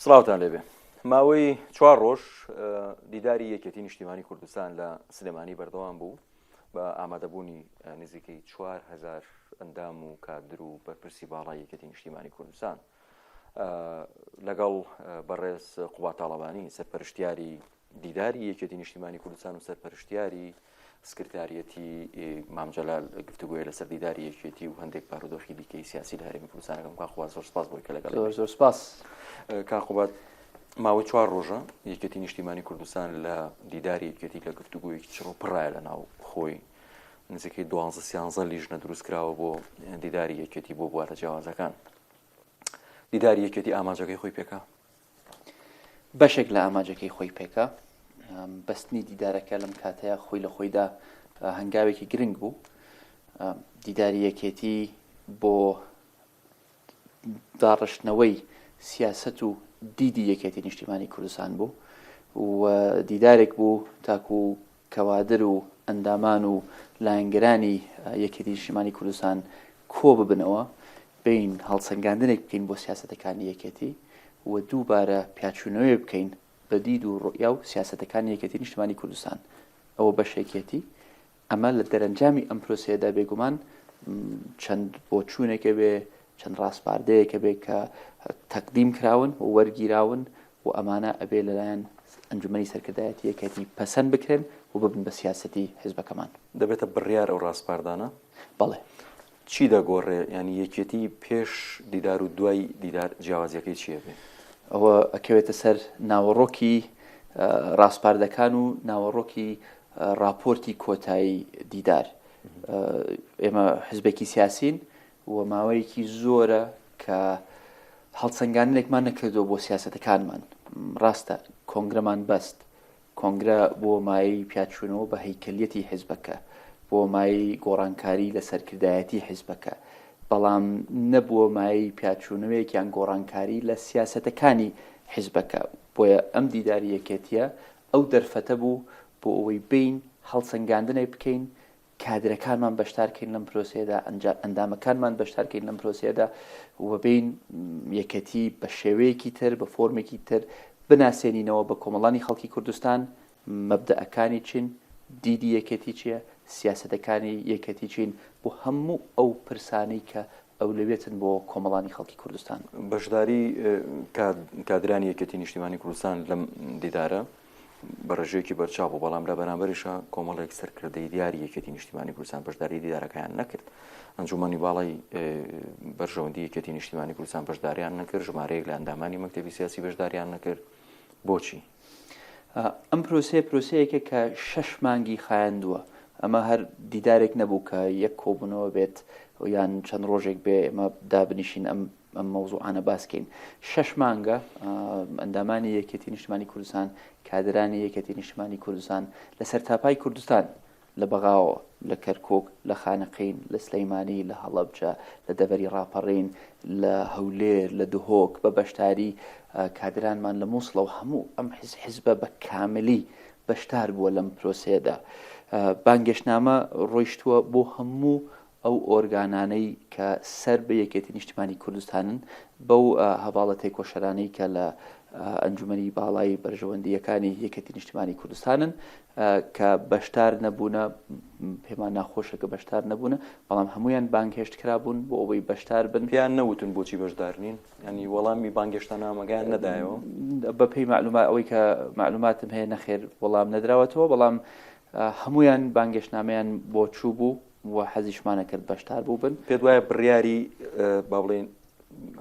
سڵاوتان لێبێ ماوەی 4 ڕۆژ دیداری یەکێتی نیشتیمانی کوردستان لە سلێمانی بەردەوام بوو بە ئامادەبوونی نزیکەی 4,000 ئەندام و کادر و بەرپرسی باڵای یەکێتی نیشتیمانی کوردستان لەگەڵ بەڕێز قوبات تاڵەبانی سەرپەرشتیاری دیداری یەکێتی نیشتیمانی کوردستان و سەرپەرشتیاری سکرتاریەتی مامجەلال گفتوگوۆیە لەسەر دیداری یەکێتی و هەندێک بارودۆخی دیکەی سیاسی لە هەرێمی کوردستانەکەم کاخوات زۆر سپاس بۆی کە لەگەڵ زۆر سپاس کاخوات ماوەی 4 ڕۆژە یەکێتی نیشتیمانی کوردستان لە دیداری یەکێتی لە گفتوگویەکی چڕۆپڕایە لە ناو خۆی نزیکەی 12-13 لیژنە دروست کراوە بۆ دیداری یەکێتی بۆ بوارە جیاوازەکان دیداری یەکێتی ئاماجەکەی خۆی پێکا بەشێک لە ئاماجەکەی خۆی پێکا بەستنی دیدارەکە لەم کاتەیە خۆی لە خۆیدا هەنگاوێکی گرنگ بوو دیداری یەکێتی بۆ داڕشتنەوەی سیاست و دیدی یەکێتی نیشتیمانی کوردستان بوو و دیدارێک بوو تاکو و کەوادر و ئەندامان و لایەنگەرانی یەکێتی نیشتیمانی کوردستان کۆ ببنەوە بین هەڵسەنگاندنێک بکەین بۆ سیاسەتەکانی یەکێتی و دووبارە پیاچوونەوەی بکەین بە دید و ڕۆیا و سیاسەتەکانی یەکێتی نیشتیمانی کوردستان ئەوە بەشێکێتی ئەمە لە دەرەنجامی ئەم پرۆسەیەدا بێگومان چەند بۆچوونێکە بێ چەند ڕاستپاردەیەکە بێ کە تەقدیم کراون و وەرگیراون و ئەمانە ئەبێ لەلایەن ئەنجومەنی سەرکردایەتی یەکێتی پەسەند بکرێن و ببن بە سیاسەتی حیزبەکەمان دەبێتە بڕیار ئەو ڕاستپاردانە بەڵێ چی دەگۆڕێ ینی یەکێتی پێش دیدار و دوای دیدار جیاوازیەکەی چیە بێ ئەوە ئەکەوێتە سەر ناوەڕۆکی ڕاستپاردەکان و ناوەڕۆکی راپۆرتی کۆتایی دیدار ئێمە حزبێکی سیاسین و ماوەیەکی زۆرە کە هەڵسەنگاندنێکمان نەکردەوە بۆ سیاسەتەکانمان ڕاستە کۆنگرەمان بەست کۆنگرە بۆ مایەی پیاچوونەوە بە هەیکەلیەتی حیزبەکە بۆ مایەی گۆڕانکاری لە سەرکردایەتی حیزبەکە بەڵام نەبووە مایەی پیاچوونەوەیەکیان گۆڕانکاری لە سیاسەتەکانی حیزبەکە بۆیە ئەم دیداری یەکێتیە ئەو دەرفەتە بوو بۆ ئەوەی بین هەڵسەنگاندنێک بکەین کادرەکانمان بەشدارکەین لەم پرۆسەیەدا ئەندامەکانمان بەشدارکەین لەم پرۆسەیەدا و بین یەکەتی بە شێوەیەکی تر بە فۆرمێکی تر بناسێنینەوە بە کۆمەڵانی خەڵکی کوردستان مەبدەئەکانی چین دیدی یەکەتی چییە سیاسەتەکانی یەکەتی چین بۆ هەموو ئەو پرسانەی کە ئەو لەوێتن بۆ کۆمەڵانی خەڵکی کوردستان بەشداری کادرانی یەکەتی نیشتیمانی کوردستان لەم دیدارە بە ڕێژەیەکی بەرچاو بوو بەڵام لە بەرامبەریشە کۆمەڵێک سەرکردەی دیاری یەکەتی نیشتیمانی کوردستان بەشداری دیدارەکەیان نەکرد ئەنجومەنی باڵای بەرژەوەندی یەکەتی نیشتیمانی کوردستان بەشداریان نەکرد ژمارەیەک لە ئەندامانی مەکتەبی سیاسی بەشداریان نەکرد بۆچی ئەم پرۆسەیەکە کە 6 مانگی خایاندووە ئەمە هەر دیدارێک نەبوو کە یەک کۆبوونەوە بێت یان چەند ڕۆژێک بێ ئێمە دابنیشین ئەم مەوزوعانە باسکەین 6 مانگە ئەندامانی یەکێتی نیشتیمانی کوردستان کادرانی یەکێتی نیشتیمانی کوردستان لەسەر تاپای کوردستان لە بەغاوە لە کەرکۆک لە خانەقین لە سلەیمانی لە هەڵەبجە لە دەڤەری ڕاپەڕین لە هەولێر لە دهۆک بە بەشداری کادرانمان لە مووسڵە و هەموو ئەم حیزبە بە کاملی بەشدار بووە لەم پرۆسەیەدا بانگێشتنامە ڕۆیشتووە بۆ هەموو ئەو ئۆرگانانەی کە سەر بە یەکێتی نیشتیمانی کوردستانن بەو هەواڵە تێکۆشەرانەی کە لە ئەنجومەنی باڵای بەرژەوەندیەکانی یەکێتی نیشتیمانی کوردستانن کە بەشدار نەبوونە پێمان ناخۆشە کە بەشدار نەبوونە بەڵام هەمویان بانگهێشت کرابوون بۆ ئەوەی بەشدار بن پێیان نەوتن بۆچی بەشدار نین ینی وەڵامی بانگێشتانە ئەمەگەیان نەدایەوە بە پێی معلومات ئەوەی کە معلوماتم هەیە نەخێر وەڵام نەدراوەتەوە بەڵام هەمویان بانگێشتنامەیان بۆ چوو بوو و حەزیشمانە کرد بەشدار بوو بن پێ وایە بڕیاری با بڵێن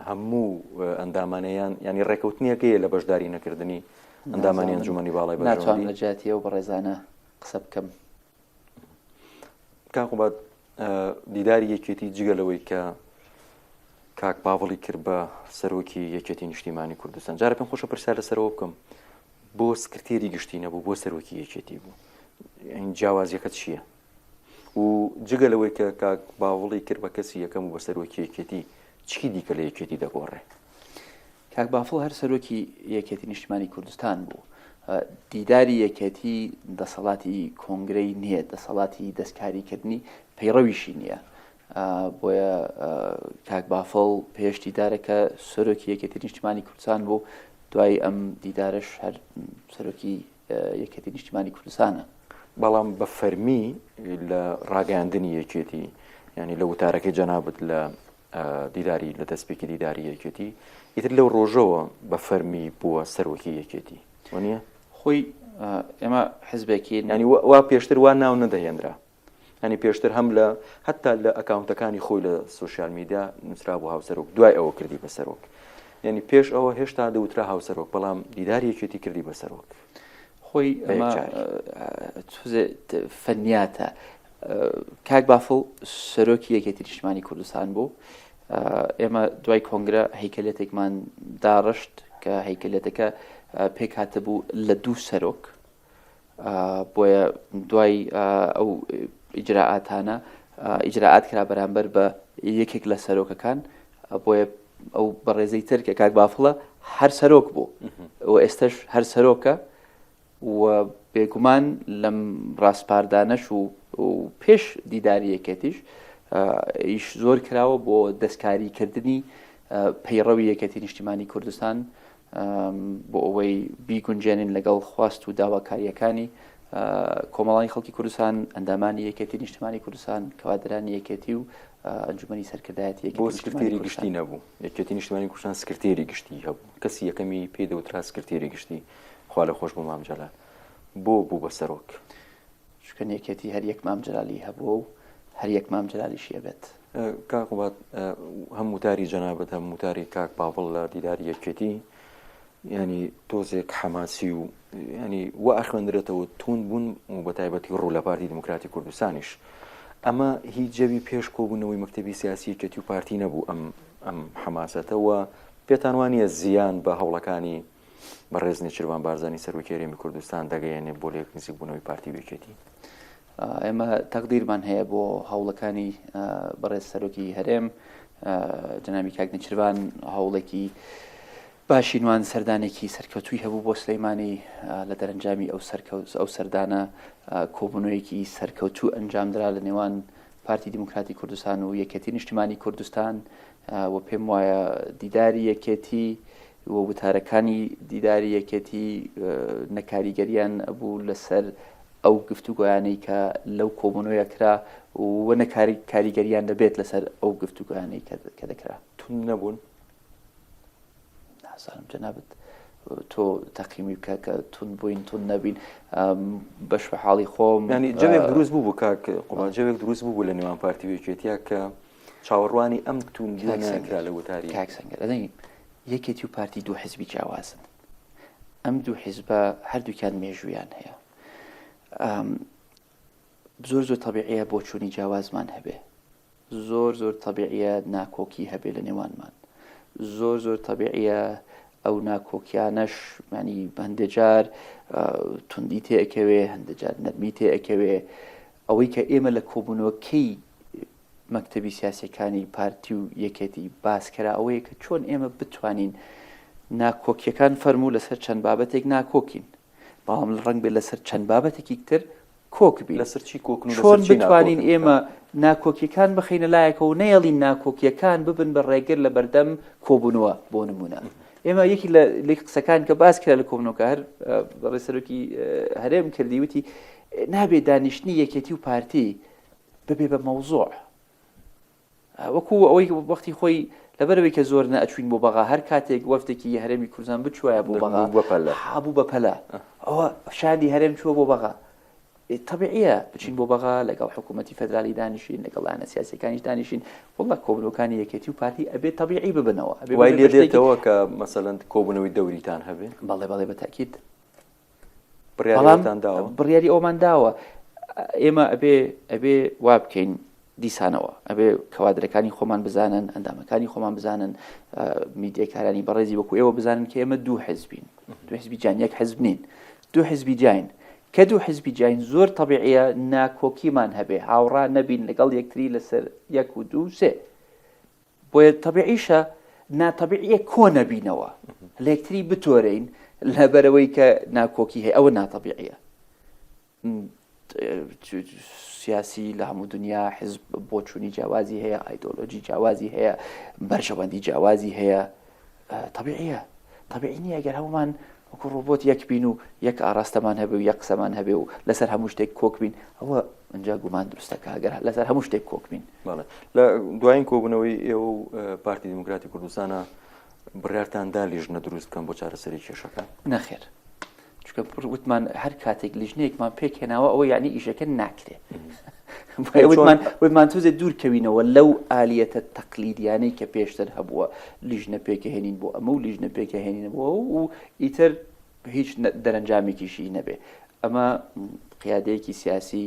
هەموو ئەندامانەیان ینی ڕێکەوتنیەکەیە لە بەشداری نەکردنی ئەندامانی ئەنجومەنی باڵای بەرژەوەندی ناتوانم لە جیاتیە و بەڕێزانە قسە بکەم کاخوبات دیداری یەکێتی جگەلەوەی کە کاک باوەڵی کرد بە سەرۆکی یەکێتی نیشتیمانی کوردستان جارە پێم خۆشە پرسیار لەسەرەوە بکەم بۆ سکرتێری گشتی نەبوو بۆ سەرۆکی یەکێتی بوو این جیاوازیەکە چییە و جگەلەوەی کە کاک باوەڵی کرد بە کەسی یەکەم و بە سەرۆکی یەکێتی چی دیکە لە یەکێتی دەگۆڕێ کاک باوەڵ هەر سەرۆکی یەکێتی نیشتیمانی کوردستان بوو دیداری یەکێتی دەسەڵاتی کۆنگرەی نییە دەسەڵاتی دەستکاریکردنی پەیڕەویشی نییە بۆیە کاک بافڵ پێش دیدارەکە سەرۆکی یەکێتی نیشتیمانی کوردستان بوو دوای ئەم دیدارش هەر سەرۆکی یەکێتی نیشتیمانی کوردستانە. بەڵام بە فەرمی لە ڕاگەاندنی یەکێتی ینی لە وتارەکەی جەنابەت لە دیداری لە دەستپێکی دیداری یەکێتی ئیتر لەو ڕۆژەوە بە فەرمی بووە سەرۆکی یەکێتی وانە خۆی ئێمە حزبێکی ینی وا پێشتر وا ناو نەدەهێنرا ینی پێشتر هەم لە حتا لە ئەکاونتەکانی خۆی لە سوۆسیال میدیا نووسرا بۆ هاوسەرۆک دوای ئەوە کردی بە سەرۆک ینی پێش ئەوە هێشتا دەوترا هاوسەرۆک بەڵام دیداری یەکێتی کردی بە سەرۆک خۆی فەنیاتە. کاک بافڵ سەرۆکی یەکێتی نیشتیمانی کوردستان بوو. ئێمە دوای کۆنگرە هەیکلێتێکمان داڕشت کە هەیکلێتەکە پێک هاتە بوو لە دوو سەرۆک بۆیە دوای ئەو ئیجراعاتانە ئیجراعات کرا بەرامبەر بە یەکێک لە سەرۆکەکان بۆیە ئەو بەڕێزەی تر کە کاک بافڵە هەر سەرۆک بوو و ئێستش هەر سەرۆکە و بێگومان لەم ڕاستپاردانەش و پێش دیداری یەکێتیش ئیش زۆر کراوە بۆ دەستکاریکردنی پەیڕەوی یەکێتی نیشتیمانی کوردستان بۆ ئەوەی بیگونجێنین لەگەڵ خواست و داواکاریەکانی کۆمەڵانی خەڵکی کوردستان ئەندامانی یەکێتی نیشتیمانی کوردستان کەوادرانی یەکێتی و ئەنجومەنی سەرکردایەتی بۆ سکرتێری گشتی نەبوو یەکێتی نیشتیمانی کوردستان سکرتێری گشتی هەبوو کەسی یەکەمی پێ دەوترا سکرتێری گشتی خوا لە خۆش بۆ مام جەلال بۆ بوو بە سەرۆک چکە یەکێتی هەر یەک مام جەلالی هەبوو و هەر یەک مام جەلالیشیە بێت. کاک وڵات هەم وتاری جەنابەت هەم وتاری کاک باوڵ لە دیداری یەکێتی ینی تۆزێک حەماسی و ینی وا ئەخوێندرێتەوە تون بوون و بە تایبەتی ڕوو لە پارتی دموکراتی کوردستانیش ئەمە هیچ جەوی پێش کۆبوونەوەی مەکتەبی سیاسی یەکێتی و پارتی نەبوو ئەم حەماسەتەوە پێتان وانە زیان بە هەوڵەکانی بەڕێز نێچیروان بارزانی سەرۆکی هەرێمی کوردستان دەگەیەنێ بۆ لێک نزیک بوونەوەی پارتی یەکێتی. ئێمە تەقدیرمان هەیە بۆ هەوڵەکانی بەڕێز سەرۆکی هەرێم جەنابی کاک نێچیروان هەوڵێکی باشینوان سەردانێکی سەرکەوتووی هەبوو بۆ سلەیمانی لە دەرەنجامی ئەو سەردانە کۆبوونەوەیەکی سەرکەوتوو ئەنجامدرا لە نێوان پارتی دموکراتی کوردستان و یەکێتی نیشتیمانی کوردستان و پێم وایە دیداری یەکێتی و وتارەکانی دیداری یەکێتی نەکاریگەریان ئەبوو لەسەر ئەو گفتوگۆیانەی کە لەو کۆبوونەوەیە کرا و کاریگەریان دەبێت لەسەر ئەو گفتوگۆیانەی کە دەکرا. تون نەبوون نازانم جەنابەت تۆ تەقیمی بکە کە تون بووین تون نەبین بەش بە حاڵی خۆم ینی جەوێک دروست بوو بوو کاک جەوێک دروست بوو لە نێوان پارتی یەکێتیە کە چاوەڕوانی ئەم توندیانکرا لە وتاری کاک سەنگەر ئەدەین یەکێتی و پارتی دوو حیزبی جیاوازن ئەم دوو حیزبە هەردووکیان مێژوویان هەیە زۆر زۆر تەبیعیە بۆ چوونی جیاوازمان هەبێ زۆر زۆر تەبیعیە ناکۆکی هەبێ لە نێوانمان زۆر زۆر تەبیعیە ئەو ناکۆکیانەش ینی هەندێک جار توندی تێئەکەوێ هەندێک جار نەرمی تێئەکەوێ ئەوەی کە ئێمە لە کۆبوونەوەکەی مەکتەبی سیاسیەکانی پارتی و یەکێتی باسکرا ئەوەیە کە چۆن ئێمە بتوانین ناکۆکیەکان فەرموو لەسەر چەند بابەتێک ناکۆکین بەڵام ڕەنگ بێت لەسەر چەند بابەتێکی تر کۆک بین لەسەر چی کۆکن چۆن بتوانین ئێمە ناکۆکیەکان بخینە لایەکە و نەیەڵین ناکۆکیەکان ببن بە ڕێگر لە بەردەم کۆبوونەوە بۆ نمونە ئێمە یەکی لە قسەکان کە باس کرا لە کۆبوونەوەکە هەر ڕێسەرۆکی هەرێم کردی وتی نابێت دانیشتنی یەکێتی و پارتی ببێ بە مەوزوع وەکو ئەوەی وەختی خۆی لەبەرەوەی کە زۆر نەئەچوین بۆ بەغا هەر کاتێک وەفتێکی هەرێمی کوردستان بچوایە بۆ بەغا هەبوو بە پەلە ئەوە شادی هەرێم چووە بۆ بەغا طبیعیە بچین بۆ بەغا لەگەڵ حکوومەتی فەدرالی دانیشین لەگەڵ لایەنە سیاسیەکانیش دانیشین وڵا کۆبوونەوەکانی یەکێتی و پارتی ئەبێت طبیعی ببنەوە وای لێ دێتەوە کە مەسەڵەن کۆبوونەوەی دەوریتان هەبێ بەڵێ بە تاکید بڕیاری ئەومان داوە ئێمە ئەبێ وا بکەین دیسانەوە ئەبێ کەوادرەکانی خۆمان بزانن ئەندامەکانی خۆمان بزانن میدیەکارانی بەڕێزی وەکو ئێوە بزانن کە ئێمە دوو حیزبین دوو حیزبی جان یەک حیزب نین دوو حیزبی جاین کە دوو حیزبی جاین زۆر طبیعیە ناکۆکیمان هەبێ هاوڕا نەبین لەگەڵ یەکتری لەسەر یەک و دوو سێ بۆیە طبیعیشە ناتەبیعیە کۆ نەبینەوە لە یەکتری بتۆرەین لەبەرەوەی کە ناکۆکی هەیە ئەوە ناتەبیعیە سیاسی لە هەموو دنیا حیزب بۆ چوونی جیاوازی هەیە ئایدۆلۆجی جیاوازی هەیە بەرژەوەندی جیاوازی هەیە طبیعیە طبيعي نییە ئەگەر هەمومان وەکو ڕۆبۆت یەک بین و یەک ئاراستەمان هەبێ و یەک قسەمان هەبێ و لەسەر هەموو شتێک کۆک بین ئەوە ئەنجا گومان دروستەکە ئەگەر لەسەر هەموو شتێک کۆک بین. لە دوایین کۆبوونەوەی ئێوە پارتی دیموکراتی کوردستانە بڕیارتاندا لیژنە دروست بکەن بۆ چارەسەری کێشەکە؟ نەخێر، چونکە وتمان هەر کاتێک لیژنەیەکمان پێکهێناوە ئەوە یعنی ئیشەکە ناکرێ. وتمان توزێ دوورکەوینەوە لەو ئالیەتە تەقلیدیانەی کە پێشتر هەبووە لیژنە پێکەهێنین بۆ ئەمە و لیژنە پێکەهێنینەوە و ئیتر هیچ دەرەنجامێکیشی نەبێ. ئەمە قیادەیەکی سیاسی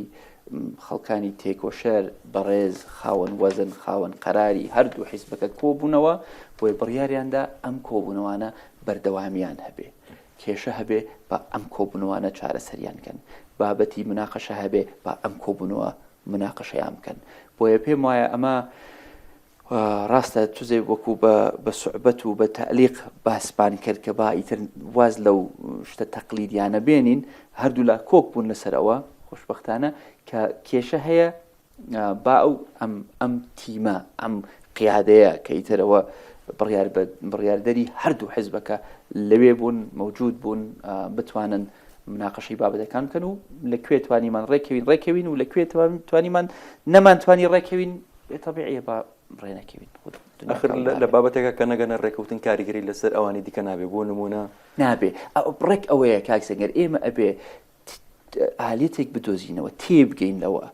خەڵکانی تێکۆشەر بەڕێز خاوەن وەزن خاوەن قەراری هەردوو حیزبەکە کۆبوونەوە بۆی بڕیاریاندا ئەم کۆبوونەوانە بەردەوامیان هەبێ، کێشە هەبێ بە ئەم کۆبوونەوانە چارەسەریانکەن، بابەتی مناقەشە هەبێ بە ئەم کۆبوونەوە مناقەشەیان بکەن. بۆیە پێم وایە ئەمە ڕاستە توزێ وەکو بە سوعبەت و بە تەعلیق باسمان کرد کە با ئیتر واز لەو شتە تەقلیدیانە بێنین، هەردوو لا کۆک بوون لەسەرەوە خۆشبەختانە کە کێشە هەیە با ئەو ئەم تیمە ئەم قیادەیە کە ئیترەوە بڕیاردەری هەردوو حیزبەکە لەوێ بوون موجود بوون بتوانن مناقەشەی بابەتەکان بکەن و لەکوێ توانیمان ڕێکەوین و لەکوێ توانیمان نەمانتوانی ڕێکەوین بێتەبیعیە با ڕێنەکەوین. ئەخر لە بابەتێکە کە نەگەنە ڕێکەوتن کاریگەری لەسەر ئەوانی دیکە نابێ بۆ نمونە نابێ ڕێک ئەوەیە کاکسەنگەر ئێمە ئەبێ ئالێتێک بدۆزینەوە تێبگەینەوە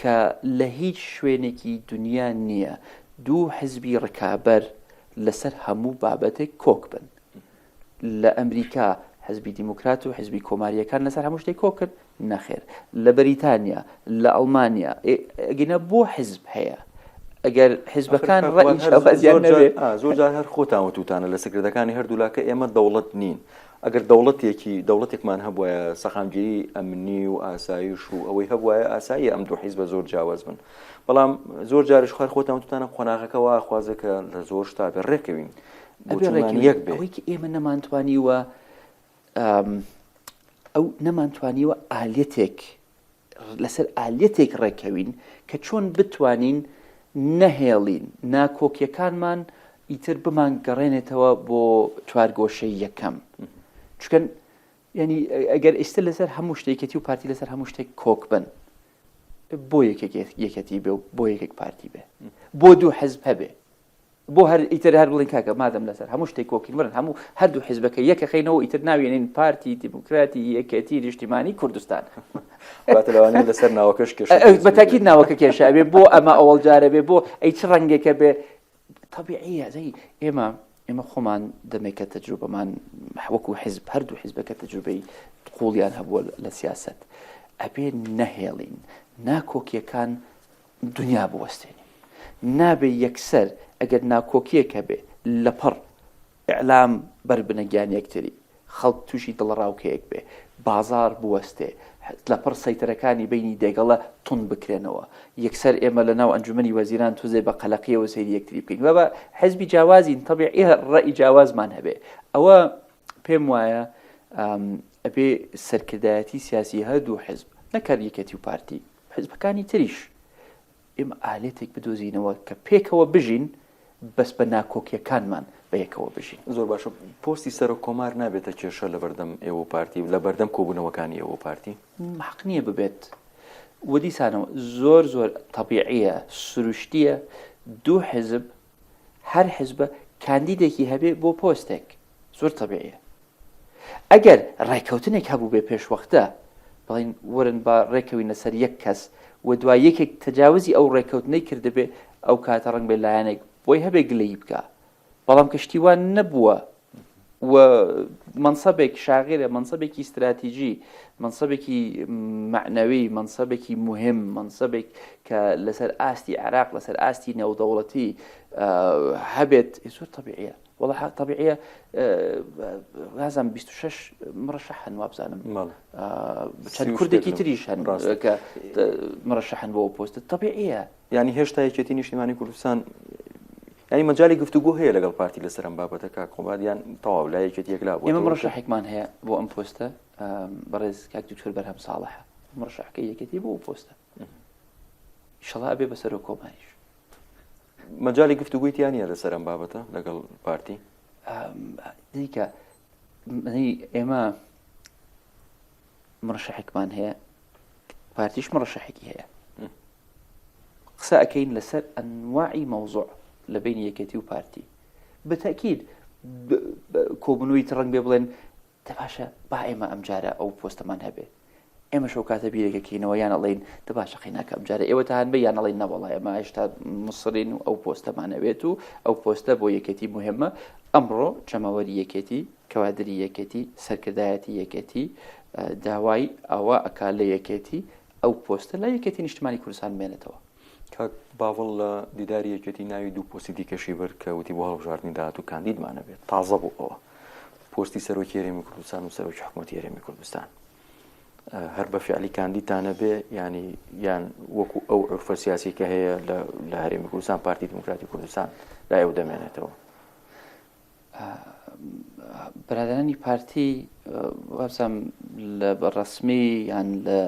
کە لە هیچ شوێنێکی دنیا نییە دوو حزبی ڕکابەر لەسەر هەموو بابەتێک کۆک بن. لە ئەمریکا حزبی دیموکرات و حزبی کۆماریەکان لەسەر هەموو شتێک کۆک کرد نەخێر. لە بەریتانیا لە ئەڵمانیا ئەگەنە بۆ حزب هەیە ئەگەر حزبەکان ڕەئی شەوازیان نەبێ زۆر جار هەر خۆتان وتوتانە لە سەکردەکانی هەردوولاکە ئێمە دەوڵەت نین. ئەگەر دەوڵەتێکمان هەبووە سەخامگیری ئەمنی و ئاسایش و ئەوەی هەبووە ئاسایی ئەم دوو حیزبە زۆر جیاواز بن. بەڵام زۆر جارش خوار خۆتان وتوتانە قۆناغەکەەوە خوازەکە لە زۆر شتا بێ ڕێکەوین یەک بێ. ئەوەی کە ئێمە نەمانتوانیوە ئەو نەمانتوانیوە ئالێتێک لەسەر ئالێتێک ڕێکەوین کە چۆن بتوانین نەهێڵین ناکۆکیەکانمان ئیتر بمان گەڕێنێتەوە بۆ چوارگۆشەی یەکەم. چکەن ینی ئەگەر ئێستا لەسەر هەموو شتێکەتی و پارتی لەسەر هەموو شتێک کۆک بن بۆ یەکەتی بێ و بۆ یەکێک پارتی بێ بۆ دوو حزب هەبێ بۆ هەر ئیتر هەر بڵین کاکە مادەم لەسەر هەموو شتێک کۆکین ورن هەموو هەردوو حزبەکە یەکەخینەوە ئیتر ناوێنین پارتی دیموکراتی یەکێتی نیشتیمانی کوردستان باتەوانێت لەسەر ناوەکەش کێش بەتاکید ناوەکە کێشە بێ بۆ ئەمە ئەوەڵ جارە بێ بۆ ئەی چ ڕەنگێکە بێ طبیعیە زەی ئێمە خۆمان دەمێکە تەجروبەمان وەکو حزب هەردوو حزبەکە تەجروبەی قوڵیان هەبووە لە سیاست ئەبێ نەهێڵین ناکۆکیەکان دنیا بوەستێنین نابێ یەکسەر ئەگەر ناکۆکیەکە بێ لەپەڕ ئیعلام بربنەگیان یەکتری خەڵک تووشی دڵڕاوکەیەک بێ بازار بوەستێ لەپڕ سەیتەرەکانی بینی دێگەڵە تون بکرێنەوە یەکسەر ئێمە لە ناو ئەنجومەنی وەزیران توزێ بە قەلەقیەوە سەیری یەکتری بکەین بە حزبی جیاوازین طبیعی ڕەئی جیاوازمان هەبێ ئەوە پێم وایە ئەبێ سەرکردایەتی سیاسی هەردوو حزب نەکار یەکەتی و پارتی حزبەکانی تریش ئێمە ئالێتێک بدۆزینەوە کە پێکەوە بژین بەس بە ناکۆکیەکانمان بە یەکەوە بژین. زۆر باشە پۆستی سەر و کۆمار نابێتە کێشە لە بەردەم ئێوە پارتی لە بەردەم کۆبوونەوەکانی ئێوە پارتی حەق نییە ببێت وەدیسانەوە زۆر تەبیعیە سروشتیە دوو حزب هەر حزبە کاندیدێکی هەبێ بۆ پۆستێک زۆر تەبیعیە. ئەگەر ڕێکەوتنێک هەبوو بێ پێشوەختە بڵین وەرن بە ڕێکەوی لەسەر یەک کەس و دوای یەکێک تەجاوزی ئەو ڕێکەوتنەی کردبێ ئەو کاتە ڕەنگ بێ لایەنێک بۆی هەبێ گلەیی بکە بەڵام کەشتیوان نەبووە و منسەبێک شاغێرە منسەبێکی استراتیژی منسەبێکی معنەوی منسەبێکی مهم منسەبێک کە لەسەر ئاستی عێراق لەسەر ئاستی نێودەوڵەتی هەبێت زۆر تەبیعیە وەڵا طبیعیە غازم 26 مرشحن وابزانم چەند کوردێکی تریش هەن کە مرشحن بۆ پۆستە طبیعیە ینی هێشتا یەکێتی نیشتیمانی کوردستان ینی مەجای گفتوگۆ هەیە لەگەڵ پارتی لەسەر ئەم بابەتەکە کۆمبادیان تەواو لا یەکێتی یەکلا بوو ئێمە مرشحێکمان هەیە بۆ ئەم پۆستە بەڕێز کاک دکتۆر بەرهەم ساڵحە مرشحەکە یەکێتی بۆ پۆستە ئینشەڵا ئەبێ بەسەر و کۆماریش مەجای گفتوگویتیان نیە لەسەر ئەم بابەتە لەگەڵ پارتی دیکە ئێمە مرشحێکمان هەیە، پارتیش مرشحێکی هەیە، قسە ئەەکەین لەسەر ئەنواعی مەوزوع لە بینی یەکێتی و پارتی. بەتەکید کۆبنەوەی ڕەنگ بێ بڵێن دەباشە با ئێمە ئەمجارە ئەو پۆستەمان هەبێ، ئێمە شەو کاتە بیرێکەکەینەوە یان ئەڵێن دەباشە قەیناکە ئەمجارە ئێوە تان بە یان ئەڵێن نەوەڵای ئەمە هێشتا مسرین و ئەو پۆستەمان هەبێت و ئەو پۆستە بۆ یەکێتی مهمە. ئەمڕۆ جەماوەری یەکێتی، کەوادری یەکێتی، سەرکردایەتی یەکێتی داوای ئەوە ئەکا لە یەکێتی ئەو پۆستە لە یەکێتی نیشتمانی کوردستان بێنێتەوە. کاک باوەڵ لە دیداری یەکێتی ناوی دوو پۆستی دیکەشی بەر کە وتی بۆ هەڵبژاردننی داهات و کاندیدمانە بێت تازە بوو ئەوە پۆستی سەرۆکی هەرێمی کوردستان و سەرۆکی حکوومەتی هەرێمی کوردستان هەر بە فعلی کاندیدتانە بێ ینی یان وەکو ئەو عورفە سیاسی کە هەیە لە هەرێمی کوردستان پارتی دموکراتی کوردستان لای ئەو دەمێنێتەوە. برادرانی پارتی وابزانم لە ڕەسمی یان لە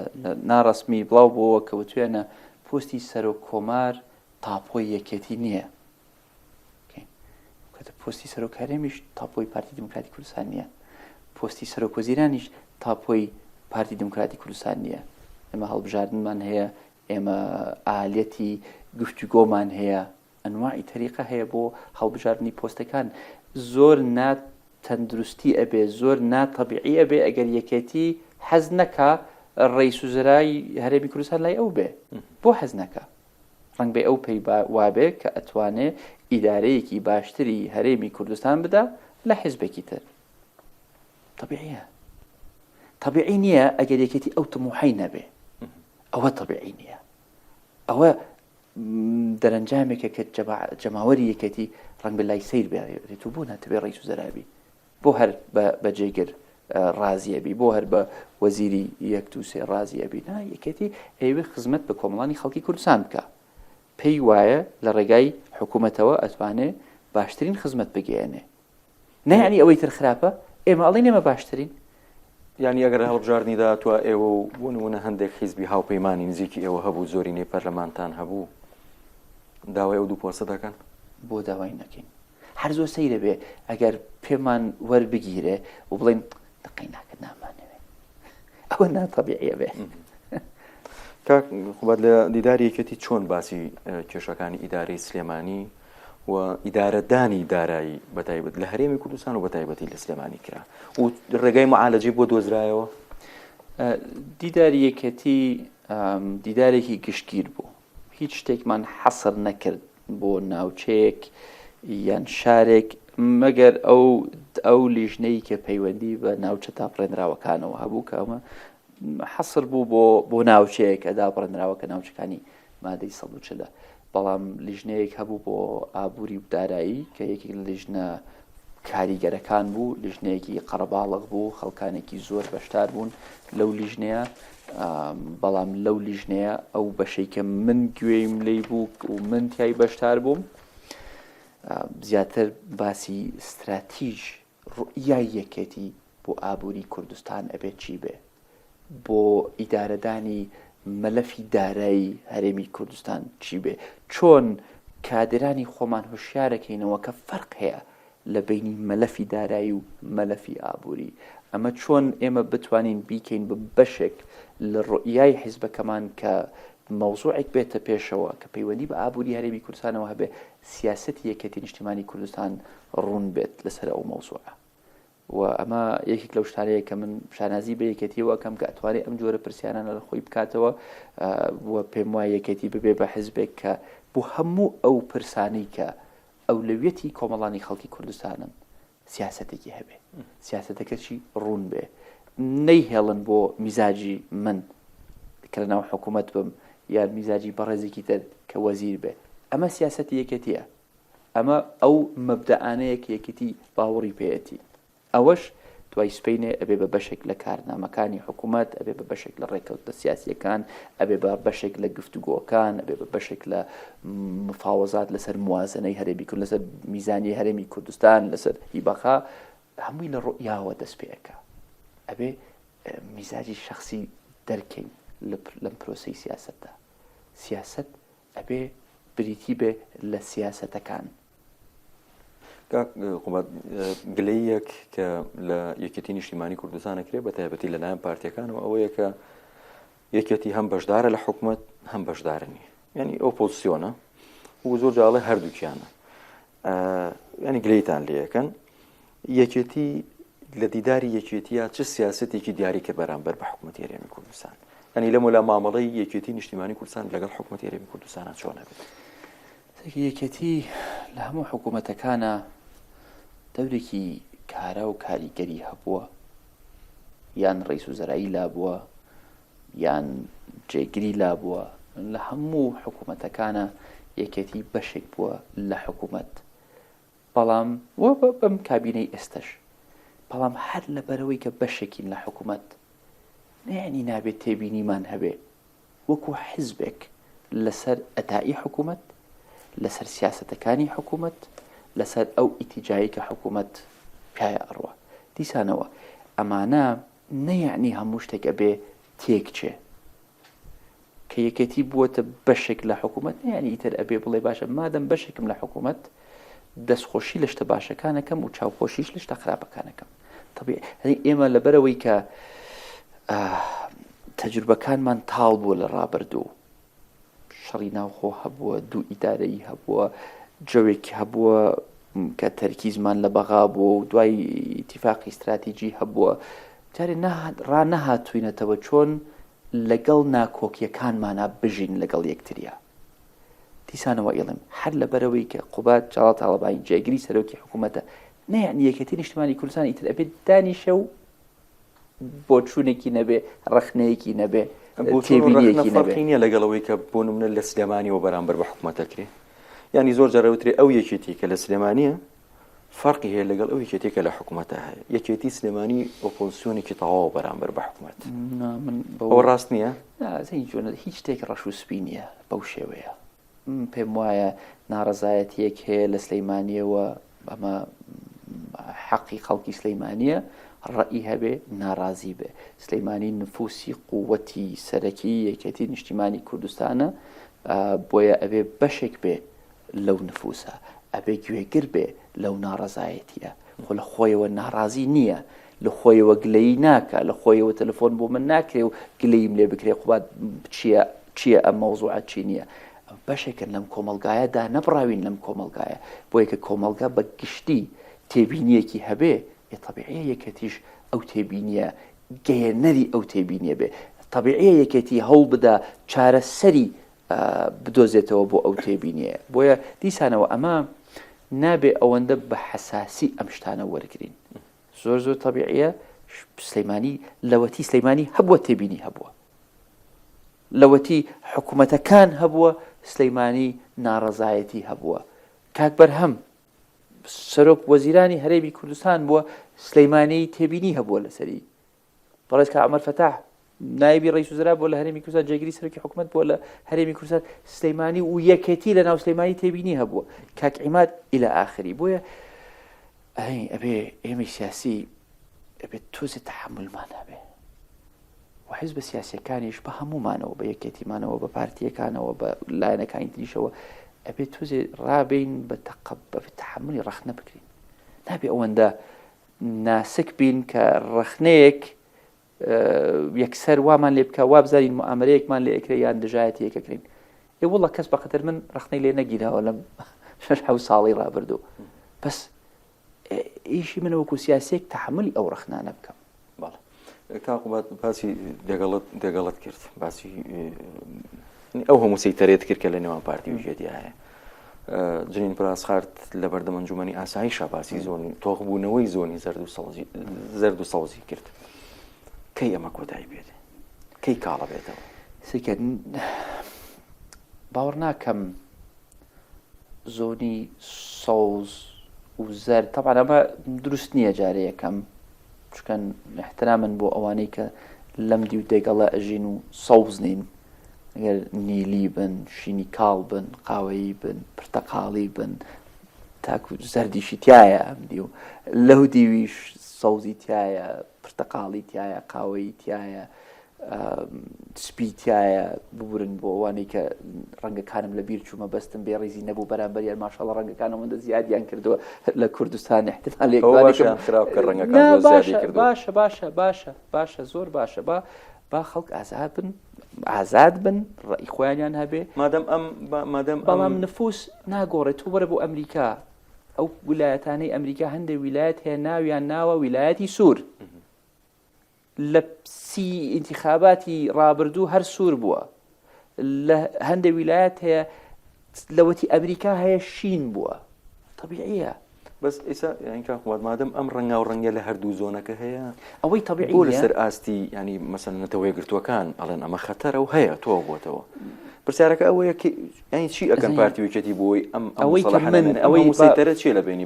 ناڕەسمی بڵاو بۆەوە کە وتوێنە پۆستی سەرۆک کۆمار تاپۆی یەکێتی نییە، کەتە پۆستی سەرۆک هەرێمیش تاپۆی پارتی دموکراتی کوردستان نییە، پۆستی سەرۆک وەزیرانیش تاپۆی پارتی دموکراتی کوردستان نییە. ئێمە هەڵبژاردنمان هەیە، ئێمە ئالەتی گفتوگۆمان هەیە، ئەنواعی تەریقە هەیە بۆ هەڵبژاردننی پۆستەکان. زۆر ناتەندروستی ئەبێ، زۆر ناتەبیعی ئەبێ ئەگەر یەکێتی حەز نەکا ڕئیس وزرای هەرێمی کوردستان لای ئەو بێ. بۆ حەز نەکا؟ ڕەنگ بێ ئەو پێی وابێ کە ئەتوانێ ئیدارەیەکی باشتری هەرێمی کوردستان بدا لە حیزبێکی تر. طبیعیە. طبیعی نییە ئەگەر یەکێتی ئەو تموحەی نەبێ، ئەوە طبیعی نییە. ئەوە دەرەنجامێکە کە جەماوەری یەکێتی ڕەنگ بە لای سیر بێت و بۆ ناتەبێ ڕئیس وزرابی، بۆ هەر بە جێگر ڕازیەبی، بۆ هەر بە وەزیری یەک و سێ ڕازیەبی. نا یەکێتی ئەوێ خزمەت بە کۆمەڵانی خەڵکی کوردستان بکە، پێی وایە لە ڕێگای حکوومەتەوە ئەتوانێ باشترین خزمەت بگەێنێ. نەیانی ئەوەی تر خراپە ئێمە ئەڵێن ئێمە باشترین. یعنی ئەگەر هەڵبژاردننی داهاتوە ئێوە بۆ نمونە هەندێک حیزبی هاوپەیمانی نزیکی ئێوە هەبوو، زۆرینەی پەرلەمانتان هەبوو، داوای ئەو دوو پۆستە دەکەن؟ بۆ داوای نەکەین. هەر زۆر سەیرە بێ ئەگەر پێمان وەربگیرێ و بڵێن قەیناکە نامانەوێ، ئەوە ناتەبیعیە بێ. کاک خوبەت لە دیداری یەکێتی چۆن باسی کێشەکانی ئیدارەی سلێمانی و ئیدارەدانی دارایی بەتایبەت لە هەرێمی کوردستان و بەتایبەتی لە سلێمانی کرا و ڕێگای معالەجی بۆ دۆزرایەوە؟ دیداری یەکێتی دیدارێکی گشتگیر بوو، هیچ شتێکمان حەسر نەکرد بۆ ناوچەیەک یان شارێک مەگەر ئەو لیژنەی کە پەیوەندی بە ناوچە دابڕێنراوەکانەوە هەبوو کە ئەمە حەسر بوو بۆ ناوچەیەک کە دابڕێنراوە کە ناوچەکانی مادەی ١٤، بەڵام لیژنەیەک هەبوو بۆ ئابووری و دارایی کە یەکێک لە لیژنە کاریگەرەکان بوو، لیژنەیەکی قەرەباڵغ بوو، خەڵکانێکی زۆر بەشدار بوون لەو لیژنەیە. بەڵام لەو لیژنەیە ئەو بەشەی کە من گوێیم لێی بوو و من تیای بەشدار بووم زیاتر باسی استراتیژ ڕوئیای یەکێتی بۆ ئابووری کوردستان ئەبێت چی بێ، بۆ ئیدارەدانی مەلەفی دارایی هەرێمی کوردستان چی بێ، چۆن کادرانی خۆمان هوشیارەکەینەوە کە فەرق هەیە لە بینی مەلەفی دارایی و مەلەفی ئابووری. ئەمە چۆن ئێمە بتوانین بیکەین بە بەشێک لە ڕوئیای حیزبەکەمان کە مەوزوعێک بێتە پێشەوە کە پەیوەندی بە ئابووری هەرێمی کوردستانەوە هەبێ، سیاسەتی یەکێتی نیشتیمانی کوردستان ڕوون بێت لەسەر ئەو مەوزوعە. و ئەمە یەکێک لەو شتانەیە کە من شانازی بە یەکێتیەوە کەم کە ئەتوانێت ئەم جۆرە پرسیارانە لە خۆی بکاتەوە و پێم وایە یەکێتی ببێ بە حیزبێک کە بۆ هەموو ئەو پرسانەی کە ئەولەویەتی کۆمەڵانی خەڵکی کوردستانن سیاسەتێکی هەبێ، سیاسەتەکەچی ڕوون بێ، نەیهێڵن بۆ میزاجی من کە لەناو حکوومەت بم یان میزاجی بەڕێزێکی تر کە وەزیر بێ. ئەمە سیاسەتی یەکێتیە، ئەمە ئەو مەبدەئانەیە کە یەکێتی باوەڕی پێیەتی. ئەوەش دوای سپینێ ئەبێ بە بەشێک لە کارنامەکانی حکوومەت، ئەبێ بە بەشێک لە ڕێکەوتە سیاسیەکان، ئەبێ بە بەشێک لە گفتوگۆکان، ئەبێ بە بەشێک لە مفاوەزات لەسەر موازنەی هەرێمی کورد، لەسەر میزانی هەرێمی کوردستان، لەسەر هیبەخا، هەمووی لە ڕوئیاوە دەست پێەکە. ئەبێ میزاجی شخصی دەرکەین لەم پرۆسەی سیاسەتە. سیاسەت ئەبێ بریتی بێ لە سیاسەتەکان. قوبەت گلەیەک کە لە یەکێتی نیشتیمانی کوردستانە کرێ بە تایبەتی لەلایەن پارتیەکانەوە ئەوەیە کە یەکێتی هەم بەشدارە لە حکوومەت هەم بەشدارە نیە، ینی ئۆپۆزیسیۆنە و زۆر جاڵێ هەردووکیانە، ینی گلەیتان لێەکەن یەکێتی لە دیداری یەکێتیە چه سیاسەتێکی دیاری کە بەرامبەر بە حکوومەتی هەرێمی کوردستان، ینی لە مۆلا مامەڵەی یەکێتی نیشتیمانی کوردستان لەگەڵ حکوومەتی هەرێمی کوردستانە چۆنە بێت؟ یەکێتی لە هەموو حکوومەتەکانە دەورێکی کارە و کاریگەری هەبووە، یان ڕئیس وزەرایی لابووە یان جێگیری لابووە، لە هەموو حکوومەتەکانە یەکێتی بەشێک بووە لە حکوومەت، بەڵام وە بەم کابینەی ئێستش، بەڵام هەر لەبەرەوەی کە بەشێکین لە حکوومەت نەیانی نابێت تێبینیمان هەبێ وەکو حیزبێک لەسەر ئەدائی حکوومەت، لەسەر سیاسەتەکانی حکوومەت، لەسەر ئەو ئیتیجایی کە حکوومەت پیایە ئەڕوە. دیسانەوە ئەمانە نەیانی هەموو شتێکە بێ تێکچێ کە یەکێتی بووەتە بەشێک لە حکوومەت، نەیانی ئیتر ئەبێ بڵێ باشە مادەم بەشێکم لە حکوومەت دەستخۆشی لە شتە باشەکانەکەم و چاوپۆشیش لە شتە خراپەکانەکەم. طبیعی ئێمە لەبەرەوەی کە تەجروبەکانمان تاڵ بووە لە ڕابردوو، شەڕی ناوخۆ هەبووە، دوو ئیدارەیی هەبووە، جەوێکی هەبووە کە تەرکیزمان لە بەغا بووە و دوای ئیتیفاقی استراتیجی هەبووە، جارێ ڕانەهاتووینەتەوە چۆن لەگەڵ ناکۆکیەکانمانە بژین لەگەڵ یەکتریا. دیسانەوە ئێڵم هەر لەبەرەوەی کە قوبات جاڵا تاڵەبانی جێگیری سەرۆکی حکوومەتە نەیانی یەکێتی نیشتیمانی کوردستان ئیتر ئەبێت دانیشە و بۆ چوونێکی نەبێ، ڕەخنەیەکی نەبێ، تێبینیەکی نەبێ نیە لەگەڵەوەی کە بۆ نمونە لە سلێمانیەوە بەرامبەر بە حکوومەتەکرێ، ینی زۆر جارەوترێ ئەو یەکێتی کە لە سلێمانیە فەرقی هەیە لەگەڵ ئەو یەکێتێکە لە حکوومەتە هەیە. یەکێتی سلێمانی ئۆپۆزیسیۆنێکی تەواو بەرامبەر بە حکوومەت، ئەوە ڕاست نییە؟ هیچ شتێک ڕەش و سپی نییە بەو شێوەیە. پێم وایە ناڕەزایەتیەک هەیە لە سلەیمانیەوە، ئەمە حەقی خەڵکی سلەیمانیە، ڕەئی هەبێ ناڕازی بێ. سلەیمانی نفوسی قووەتی سەرەکی یەکێتی نیشتیمانی کوردستانە، بۆیە ئەبێ بەشێک بێ لەو نفوسە، ئەبێ گوێگر بێ لەو ناڕەزایەتیە، خۆ لە خۆیەوە ناڕازی نییە، لە خۆیەوە گلەیی ناکە، لە خۆیەوە تەلەفۆن بۆ من ناکرێ و گلەیم لێ بکرێ قوبات چییە ئەم مەوزوعە چی نییە. بەشێکن لەم کۆمەلگایەدا نەبڕاوین لەم کۆمەلگایە، بۆیە کە کۆمەلگا بە گشتی تێبینیەکی هەبێ طبیعیە یەکێتیش ئەو تێبینیە گەیەنەری ئەو تێبینیە بێ، طبیعیە یەکێتی هەوڵ بدا چارەسەری بدۆزێتەوە بۆ ئەو تێبینیە. بۆیە دیسانەوە ئەمە نابێ ئەوەندە بە حەساسی ئەم شتانە وەرگین. زۆر زۆر طبیعیە سلەیمانی لەوەتی سلەیمانی هەبووە تێبینی هەبووە، لەوەتی حکوومەتەکان هەبووە سلەیمانی ناڕەزایەتی هەبووە. کاک بەرهەم سەرۆک وەزیرانی هەرێمی کوردستان بووە، سلەیمانی تێبینی هەبووە لەسەری. بەڕێز کاک عومەر فەتاح نایبی ڕئیس وزرا بووە لە هەرێمی کوردستان، جێگیری سەرۆکی حکوومەت بووە لە هەرێمی کوردستان، سلەیمانی و یەکێتی لە ناو سلەیمانی تێبینی هەبووە، کاک عیماد ئیلە ئاخری. بۆیە ئەبێ ئێمەی سیاسی ئەبێت تۆزێ تەحملمان هەبێ و حیزبە سیاسیەکانیش بە هەمومانەوە، بە یەکێتیمانەوە، بە پارتیەکانەوە، بە لایەنەکانی تریشەوە ئەبێت تۆزێ ڕابین بە تەحملی ڕەخنە بکرین. نابێ ئەوەندە ناسک بین کە ڕەخنەیەک یەکسەر وامان لێ بکە، وا بزانین موامەرەیەکمان لێ ئەکرێ یان دژایەتی یەکەکرین. وەڵڵا کەس بەقەدر من ڕەخنەی لێ نەگیراوە لەم 6 ساڵی ڕابردوو، بەس ئیشی منە وەکو سیاسێک تەحملی ئەو ڕەخنانە بکەم. بەڵێ کاقوبات باسی دێگەڵت کرد، باسی ئەو هەموو سەیتەرێت کرد کە لە نێوان پارتی و ژێتی هەیە. جنین پراسخارت لە بەردەم ئەنجومەنی ئاساییشە باسی زۆنی تۆغبوونەوەی زۆنی زەرد و سەوزی کرد. کەی ئەمە کۆتایی بێت؟ کەی کاڵە بێتەوە؟ سکە باوەڕ ناکەم زۆنی سەوز و زەرد طبعا ئەمە دروست نییە جارێ یەکەم، چکەن احترامن بۆ ئەوانەی کە لەم دی و دێگەڵە ئەژین و سەوز نین، ئەگەر نیلی بن، شینی کاڵ بن، قاوەیی بن، پرتەقاڵی بن، تاکو زەردیشی تایە ئەم دی و لەو دیویش سەوزی تایە، پرتەقاڵی تایە، قاوەیی تایە، سپیتایە ببورن بۆ ئەوانەی کە ڕەنگەکانم لە بیر چوومە بەستم بێ ڕیزی نەبوو بەرامبەریان ماشەڵڵە ڕەنگەکانەوەندە زیادیان کردووە لە کوردستان احتمال باشە زۆر باشە با خەڵک ئازاد بن ڕێی خۆیانیان هەبێ بەڵام نفوس ناگۆڕێت تو وەرە بۆ ئەمریکا ئەو ویلایەتانەی ئەمریکا هەندێک ویلایەت هەیە ناویان ناوە ویلایەتی سوور لە سی ئینتیخاباتی ڕابردوو هەر سوور بووە لە هەندێک ویلایەت هەیە لەوەتی ئەمریکا هەیە شین بووە طبیعیە بەس ئێستا کاخوات مادەم ئەم ڕەنگا و ڕەنگە لە هەردوو زۆنەکە هەیە ئەوەی طبیعی بۆ لەسەر ئاستی ینی مەسەن نەتەوەی گرتوەکان ئەڵێن ئەمە خەتەرە و هەیە تۆ بۆتەوە پرسیارەکە ئەوەیە ینی چی ئەەکەن پارتی وێکێتی بۆی ئەوەیتەرە چێ لە بینی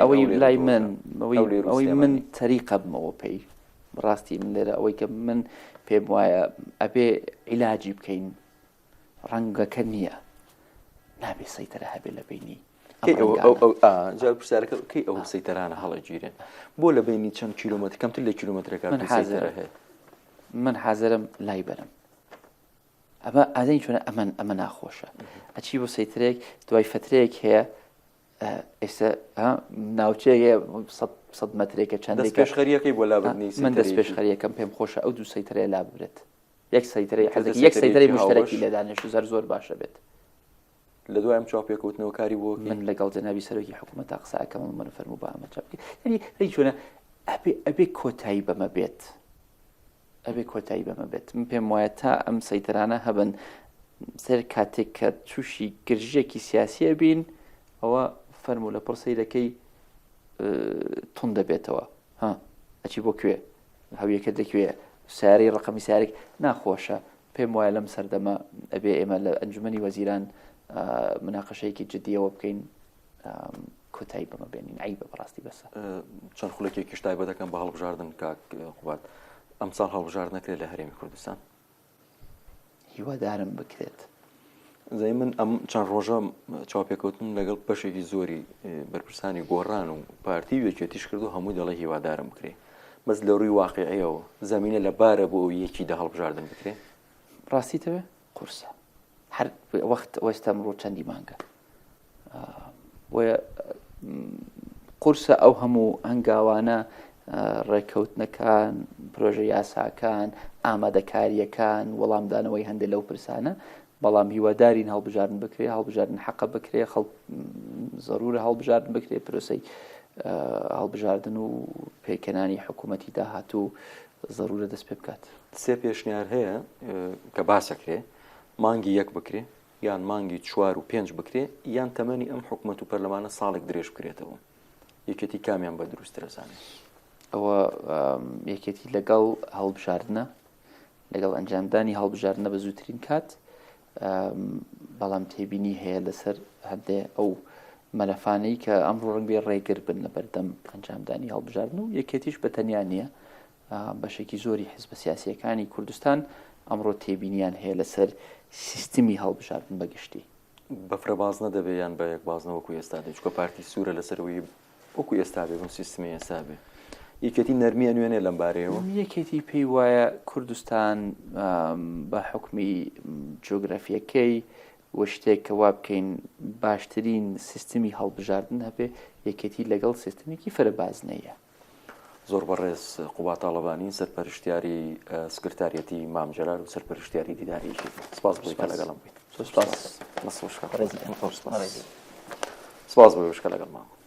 ئەوەی لای ئەوەی من تەریقە بمەوە پێی ڕاستی من لێرە ئەوەی کە من پێم وایە ئەبێ عیلاجی بکەین ڕەنگەکە نییە نابێ سەیتەرە هەبێ لە بینی جا پرسیارەکە کەی ئەو سەیتەرانە هەڵەگیرێن بۆ لە بینی چەند کیلومتر کەمتر لە کیلومترەکە من حازرم لای بەرم ئەمە ئادەی چۆنە ئەمە ناخۆشە ئەچی بۆ سەیترێک دوای فترەیەک هەیە ئێستا ناوچەیە 100 مەترێکە چەندێک پێشخەریەکەی بۆ لابردنی من دەست پێشخەریەکەم پێم خۆشە ئەو دوو سەیترەیە لا ببرێت یەک سەیتەرەی مشتەرەکی لێدانێش زەر زۆر باشە بێت لە دوایم چاپێکوتنەوە کاری بۆ من لەگەڵ جەنابی سەرۆکی حکوومەت قسەکەم من فەرموو بە ئەمە چاپ ینی چۆنە ئەبێ کۆتایی بەمە بێت من پێم وایە تا ئەم سەیتەرانە هەبن سەر کاتێک کە تووشی گرژێکی سیاسیە بین ئەوە فەرموو لە پرسەیرەکەی تون دەبێتەوە ئەچی بۆ کوێ هەویەکە دەکوێ سیارەی ڕقەمی سیارێک ناخۆشە پێم وایە لەم سەردەمە ئەبێ ئێمە لە ئەنجومەنی وەزیران مناقەشەیەکی جددیەوە بکەین کۆتایی بەمە بێنین عیبە بەڕاستی بەسە چەند خولەکێکی تایبەت دەکەم بە هەڵبژاردن کاک قوبات ئەمساڵ هەڵبژار نەکرێت لە هەرێمی کوردستان هیوادارم بکرێت زەی من ئەم چەند ڕۆژە چاپێکەوتن لەگەڵ بەشێکی زۆری بەرپرسانی گۆڕان و پارتی وێکێتیش کردو هەمووی دەڵێ هیوادارم بکرێ بەس لە ڕووی واقعیەوە زەمینە لەبارە بۆ یەکی دە هەڵبژاردن بکرێ ڕاستیتەوێ قورسە هەر وەخت ئەوەستا مرۆ چەندی مانگە قورسە ئەو هەموو هەنگاوانە ڕێککەوتنەکان پرۆژە یاساکان ئامادەکاریەکان وەڵامدانەوەی هەندێک لەو پرسانە بەڵام هیوادارین هەڵبژاردن بکرێ هەڵبژاردن حەقە بکرێ خەڵک زەرورە هەڵبژاردن بکرێ پرۆسەی هەڵبژاردن و پێکەنانی حکوومەتی داهاتوو زەرورە دەست پێ بکات سێ پێشنیار هەیە کە باسەکرێ مانگی یەک بکرێ یان مانگی 4 و 5 بکرێ یان تەمەنی ئەم حکوومەت و پەرلەمانە ساڵێک درێژ بکرێتەوە یەکێتی کامیان بە دروسترە زانێت ئەوە یەکێتی لەگەڵ هەڵبژاردنە لەگەڵ ئەنجامدانی هەڵبژاردنە بە زووترین کات بەڵام تێبینی هەیە لەسەر هەندێ ئەو مەلەفانەی کە ئەمڕۆ ڕەنگ بێ ڕێگر بن لە بەردەم ئەنجامدانی هەڵبژاردن و یەکێتیش بە تەنیا نییە بەشێکی زۆری حزب سیاسیەکانی کوردستان ئەمڕۆ تێبینیان هەیە لەسەر سیستمی هەڵبژاردن بەگشتی بەفرە باز نەدەبێت یان بە یەک بازنەوەکو ئێستا چکە پارتی سوورە لەسەرەوەی وەکو ئێستا بێ بم سیستمی ئێستا بێ یەکێتی نەرمیە نوێنێ لەم بارەیەوە یەکێتی پێی وایە کوردستان بە حکمی جۆگرافیەکەی وە شتێک کە وا بکەین باشترین سیستمی هەڵبژاردن هەبێ یەکێتی لەگەڵ سیستمێکی فەربازنەیە زۆر بەڕێز قوبات تاڵەبانی سەرپەرشتیاری سکرتاریەتی مامجەلال و سەرپەرشتیاری دیداریشی سپاس بۆی کە لەگەڵم بوویت سپاس سپاس بۆی وشکە لەگەڵ ماوە